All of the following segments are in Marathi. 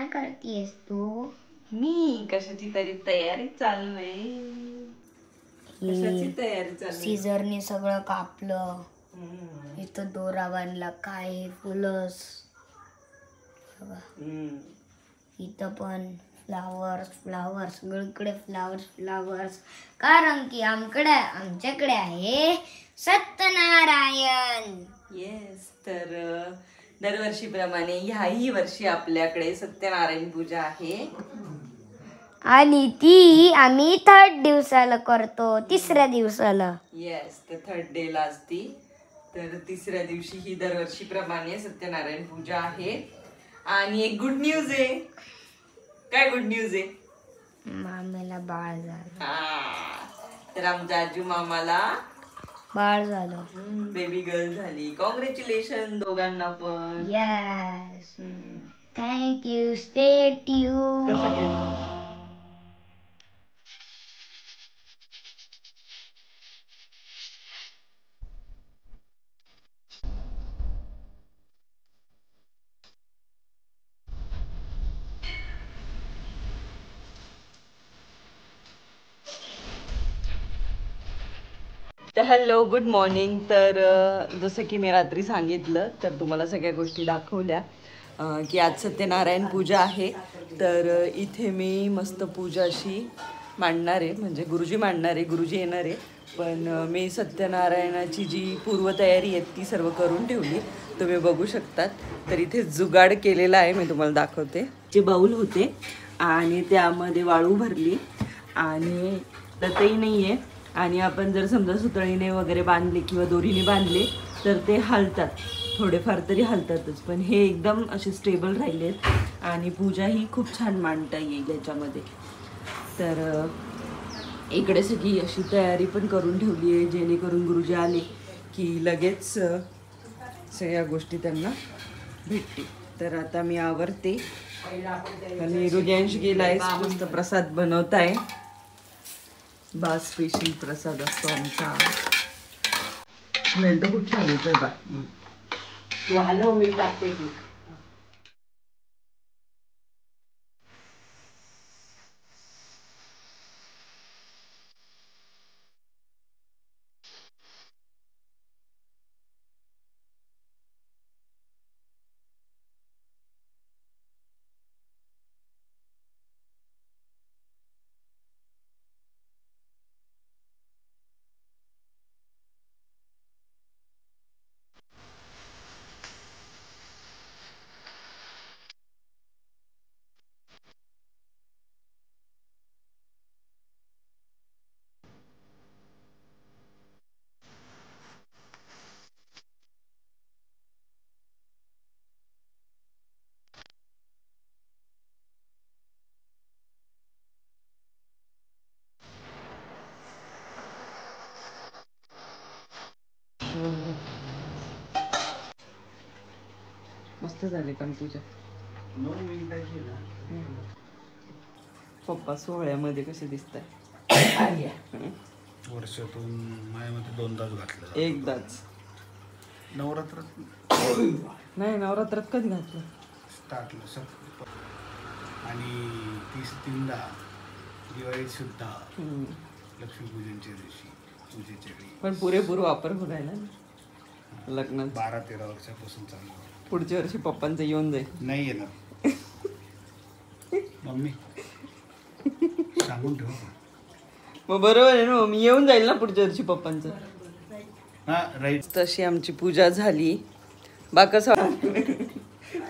काय करतेस तू? मी कशाची तरी तयारी चालू आहे. कशाची तयारी चालू आहे? सीझरने सगळं कापलं. इथं दोरा बांधला. काय फुलस इथं पण फ्लावर्स सगळीकडे फ्लावर्स कारण की आमच्याकडे आहे सत्यनारायण. येस, तर दरवर्षीप्रमाणे ह्याही वर्षी आपल्याकडे सत्यनारायण पूजा आहे आणि ती आम्ही 3rd दिवसाला करतो. 3ऱ्या दिवसाला. येस, तर 3rd डे ला असती. तर 3ऱ्या दिवशी ही दरवर्षीप्रमाणे सत्यनारायण पूजा आहे. आणि एक गुड न्यूज आहे. काय गुड न्यूज आहे? मामेला बाळ झालं. तर आमच्या आजू मामाला बाळ झालं. बेबी गर्ल झाली. कॉंग्रॅच्युलेशन दोघांना पण. Yes, thank you. Stay tune. तर हॅलो, गुड मॉर्निंग. तर जसं की मी रात्री सांगितलं, तर तुम्हाला सगळ्या गोष्टी दाखवल्या की आज सत्यनारायण पूजा आहे. तर इथे मी मस्त पूजा अशी मांडणार आहे, म्हणजे गुरुजी मांडणार आहे, गुरुजी येणार आहे. पण मी सत्यनारायणाची जी पूर्वतयारी आहे ती सर्व करून ठेवली, तुम्ही बघू शकतात. तर इथे जुगाड केलेला आहे, मी तुम्हाला दाखवते. जे बाऊल होते आणि त्यामध्ये वाळू भरली आणि तसंही नाही आहे. आणि आपण जर समजा सुतळीने वगैरे बांधले किंवा दोरीने बांधले तर ते हलतात, थोडेफार तरी हलतातच. पण हे एकदम असे स्टेबल राहिलेत आणि पूजा ही खूप छान मांडता येईल याच्यामध्ये. तर इकडे सगळी अशी तयारी पण करून ठेवली आहे, जेणेकरून गुरुजी आले की लगेच सगळ्या गोष्टी त्यांना भेटतील. तर आता मी आवरते आणि हृदयांश गेलाय मस्त प्रसाद बनवताय. स्पेशल प्रसाद असतो आमचा. स्मेल तर खूप छान येतोय बा. तू हलव, मी टाकते की. मस्त झाली पण पूजा. पप्पा सोहळ्यामध्ये कसे दिसताय? वर्षातून मायामध्ये 2दाच घातलं. एकदाच नवरात्रात नाही, नवरात्रात कधी घातलं? स्टार्टला आणि 30-3दा दिवाळीत सुद्धा, लक्ष्मीपूजनच्या दिवशी पूजेच्या वेळी. पण पुरेपूर वापर करायला लग्नात 12-13 वर्षापासून चालू. पुढच्या वर्षी पप्पांचं येऊन जाईल. नाही येणार मम्मी, सांगून ठेव. मग बरोबर आहे ना, मी येऊन जाईल ना पुढच्या वर्षी पप्पांचं. हा राईट. तशी आमची पूजा झाली. बा कसं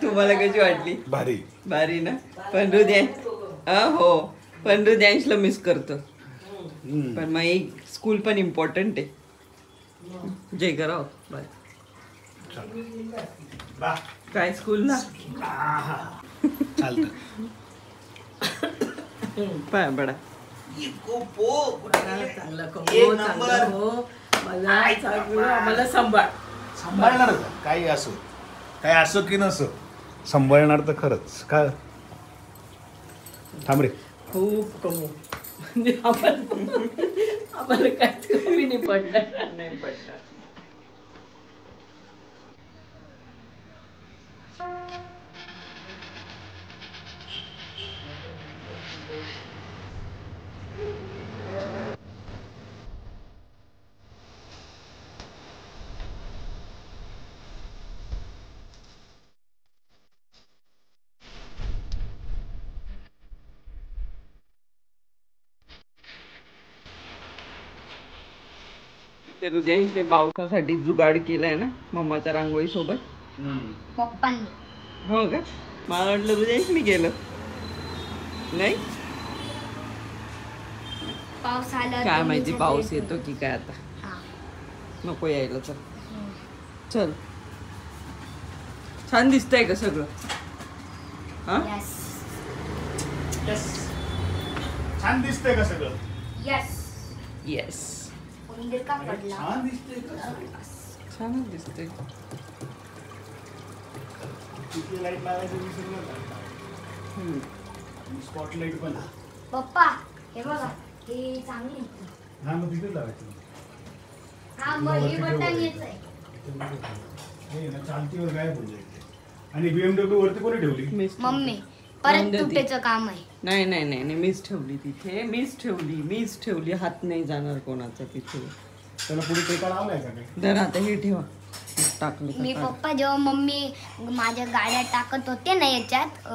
तुम्हाला कशी वाटली? भारी भारी ना. पण हो, पण हृदयांशला मिस करतो. पण मग एक स्कूल पण इम्पॉर्टंट आहे. जय कराव बाय. काय स्कूल ना चालतं. पाय बडा मला सांभाळणार काही असो की नसो, सांभाळणार तर खरंच. काय थांब रे. खूप कमी म्हणजे आम्हाला काय कमी नाही पडणार. ते तुझ्या इथे पावसासाठी जुगाड केलाय ना मम्माच्या रांगोळी सोबत. पप्पांनी. हो का? मला वाटलं तुझ्या मी केलं नाही. पाऊस आला काय तर माहिती मी पाऊस सगळे- येतो की काय आता. हा. नको यायला. चल चल. छान दिसतंय का सगळं? हा Yes. Yes. छान दिसतंय का सगळं? Yes. येस उंदीर का पडला? छान दिसतंय का सगळं? छानच दिसतंय. तिथे लाईट लावायचं विसरलं का? स्पॉटलाईट पण. पप्पा हे बघा हे चांगली आहे. हा मग तिथे लावायचं. हा मग हे बटन येत आहे. हे ना चालतीवर गायब होऊन जाईल. आणि BMW वरती कोणी ठेवली? मम्मी परत लावून देते. तुटेचं काम आहे. नाही नाही नाही नाही मीच ठेवली तिथे. मीच ठेवली. हात नाही जाणार कोणाचा तिथे. त्याला पुढे टेका लावलाय का काही? जर आता हे ठेवा. टाकलं मी तर काढ. पप्पा जेव्हा मम्मी माझ्या गाड्या टाकत होते ना याच्यात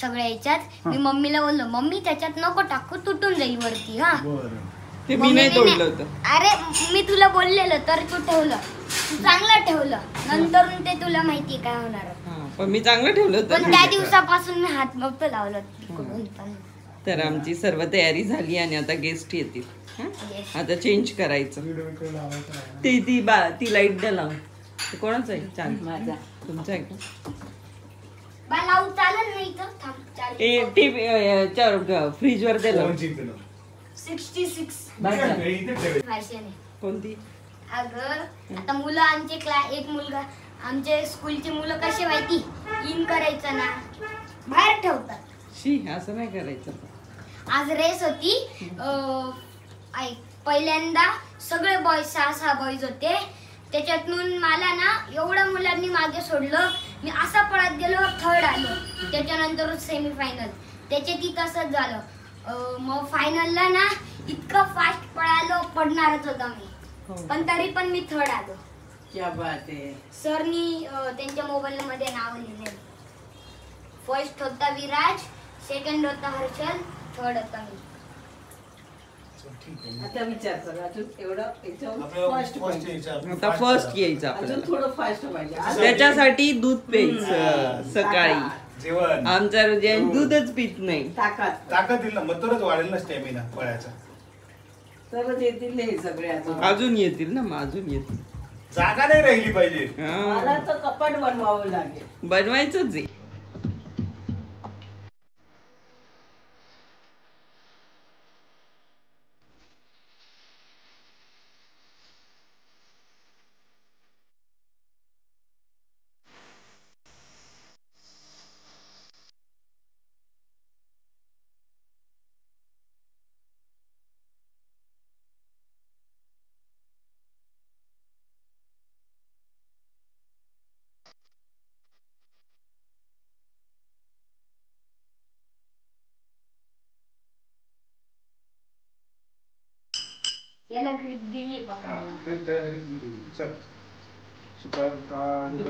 सगळ्या याच्यात मी मम्मीला बोललो मम्मी त्याच्यात नको टाकू तुटून जाईल वरती. हा बरं. ते मी नाही मम्मीने तोडलं होतं. अरे मी तुला बोललेलं तर तू ठेवलं. तू चांगलं ठेवलं. नंतर ते तुला माहिती काय होणार. हा, पण मी चांगलं ठेवलं पण होतं. त्या दिवसापासून मी हात नव्हतं लावलं तिकडून पण. तर आमची सर्व तयारी झाली आणि आता गेस्ट येतील. हा? Yes. आता चेंज करायचं. BMW लावायचं आहे ना. ती लाईट द्या लावून. ते कोणाचं आहे? चाल माझा. तुमचा आहे का? बा लावून चालेल नाही तर थांब ते फ्रीज वर द्या लावून. कोणची इथे लाव. 66 बघा. इथे ठेवायचं. फॅशन आहे. कोणती? अगं आता मुलं आमचे एक मुलगा आमचे स्कूलची मुलं कशी माहिती इन करायचं ना बाहेर ठेवतात. शी असं नाही करायचं. आज रेस होती पहिल्यांदा सगळे बॉईज 6 बॉईज होते. त्याच्यातून मला ना एवढ्या मुलांनी मागे सोडलं. मी असा पळत गेलो 3rd आलो. त्याच्यानंतर सेमीफायनल त्याच्यात तसंच झालं. मग फायनलला ना इतकं फास्ट पळालो पडणारच होता मी. पण तरी पण मी 3rd आलो. क्या बात आहे. सरनी त्यांच्या मोबाईल मध्ये नाव लिहिले. फर्स्ट होता विराज, सेकंड होता हर्षल, 3rd होता मी. ठीक आहे. आता विचार कर अजून एवढं आपल्याला फास्ट first पाहिजे. यायचं. आता फर्स्ट यायचं अजून आपल्याला. थोडं फास्ट पाहिजे आज त्याच्यासाठी दूध प्यायचं सकाळी. जेवण आमचा रुजन दूधच पित नाही. ताकात ताकद दिल ना मग तरच वाढेल ना स्टॅमिना पळायचा. तरच येतील हे सगळे अजून अजून येतील ना मग अजून येतील. जागा नाही राहिली पाहिजे. मला हा. तर कपाट बनवावं लागेल. बनवायचंच आहे. याला ग्रीप दिली बघा. चल. सुप्रभात.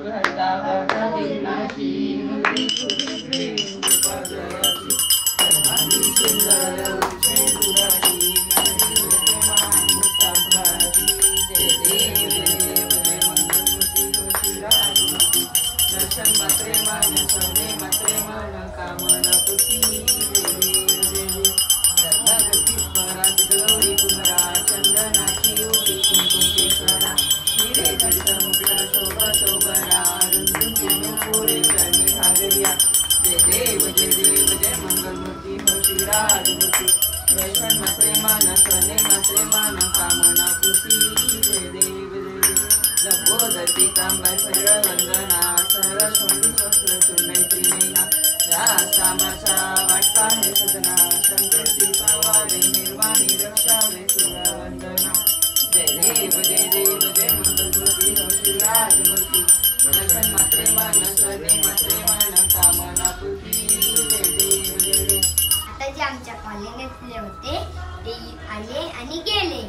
आता जे आमच्या कॉलेजले होते ते आले आणि गेले.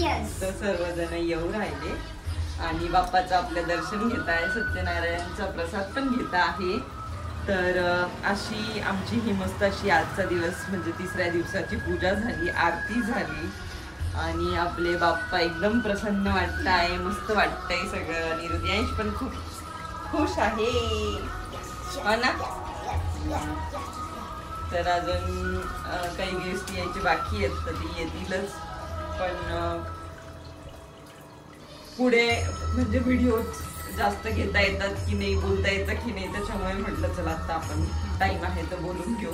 यस तर सर्वजण येऊ राहिले आणि बाप्पाचं आपलं दर्शन घेत आहे. सत्यनारायणचा प्रसाद पण घेत आहे. तर अशी आमची ही मस्त अशी आजचा दिवस म्हणजे 3ऱ्या दिवसाची पूजा झाली, आरती झाली आणि आपले बाप्पा एकदम प्रसन्न वाटताय, मस्त वाटतंय सगळं. आणि हृदयांश पण खूप खुश आहे, हो ना? तर अजून काही गेस्ट यायचे बाकी आहेत, तर ते येतीलच. पण पुढे म्हणजे व्हिडिओ जास्त घेता येतात की नाही, बोलता येतं की नाही, त्याच्यामुळे म्हटलं चला आता आपण टाइम आहे तर बोलून घेऊ.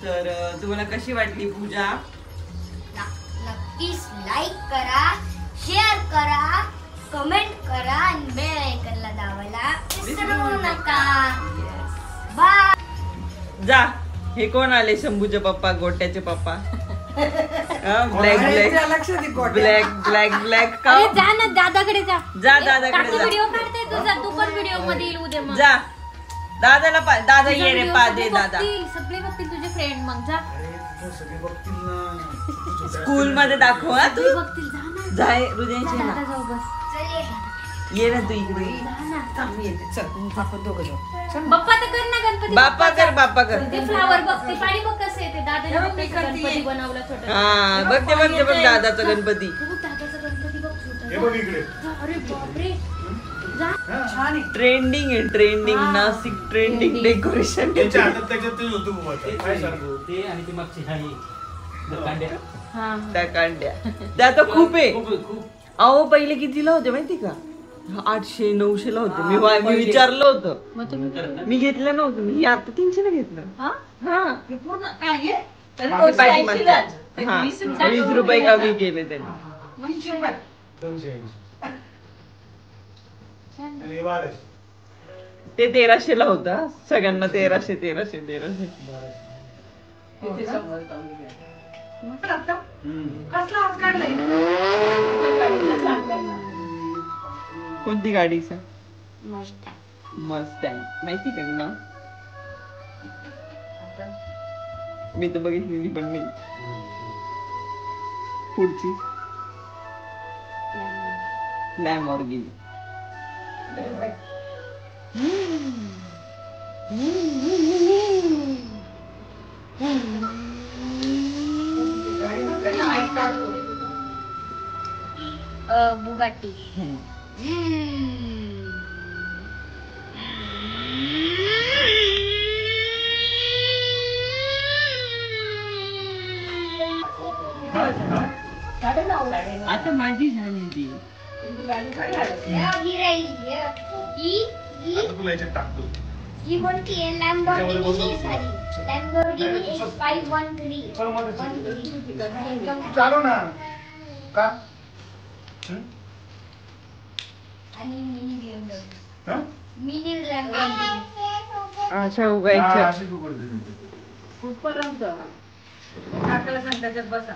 तर तुम्हाला कशी वाटली पूजा? नक्कीच लाईक करा, शेअर करा, कमेंट करा आणि बेल आयकॉनला दाबायला विसरू नका. बाय. जा. हे कोण आले? शंभूचे पप्पा, गोट्याचे पप्पा. ब्लॅक लक्ष दे गोट्या. ब्लॅक ब्लॅक ब्लॅक का? अरे जा ना दादाकडे जा. जा दादाकडे जा. व्हिडिओ काढते तुझा, तू पण व्हिडिओ मध्ये येईल उद्या. मग जा दादाला दादा तुझा ये रे video पा सगळे दे दादा. बघतील, सगळे बघतील तुझे फ्रेंड. मग जा स्कूल मध्ये दाखव हा तू. सगळे बघतील. जा ना, जाय हृदयांशी जा ना. दादा जाऊ बस. ये ना तू इकडे. जा ना. चांगली येते. चल आपण दोघं जाऊ. चल. बाप्पा तर कर ना गणपती. बाप्पा कर, बाप्पा कर. ते फ्लावर बघ, ते पाणी बघ कसं येते. दादाने हे बघ, बघ मी कसं करतेय. गणपती बनवला छोटा. हा बघते बघते बघ दादाचा गणपती. हे बघ दादाचा गणपती बघ छोटा. हे बघ इकडे. जा, अरे बापरे. जा. छान आहे. ट्रेंडिंग आहे, ट्रेंडिंग. हा. Nashik trending decoration. त्याच्या हातात त्याच्यात तेच होतं बाबा आता. काय सांगू? ते आणि ती मागची हाई कांड्या हा. त्या कांड्या त्या तर खूप आहे. खूप अहो पहिले कितीला होते माहिती का? 800-900 ला होते. मी विचारलं होतं, मग तुम्ही मी घेतलं नव्हतं. मी आता 300 ला घेतलं. हा? हा हे पूर्ण काय आहे? तरी मागे तो 80 पाहिजे. लाच. ते हा, 20 20 रुपये कमी केले त्यांनी. 20 रुपये. 280. आणि हे 1200. ते 1300 ला होता. सगळ्यांना 1300. तिथे समोर चांगली आहे. मग आता कसला हात काढलाय? कोणती गाडी सर? मस्त. मस्त आहे. माहिती का तुला? मी तर बघितलेली पण नाही. पुढची लॅम्बोर्गिनी. बुगाटी. आता माझी झाली ती. ही राहिली. आता तुला याच्यात टाकतो. ही कोणती आहे? लॅम्बोर्गिनी. Sorry, Lamborghini X513. चल मध्ये चालू ना का? आणि मिनी BMW. हा? Mini Lamborghini. अशा हा, उगायच्या. अशी तू करते. कुठपर्यंत? काकाला सांग त्याच्यात बसा.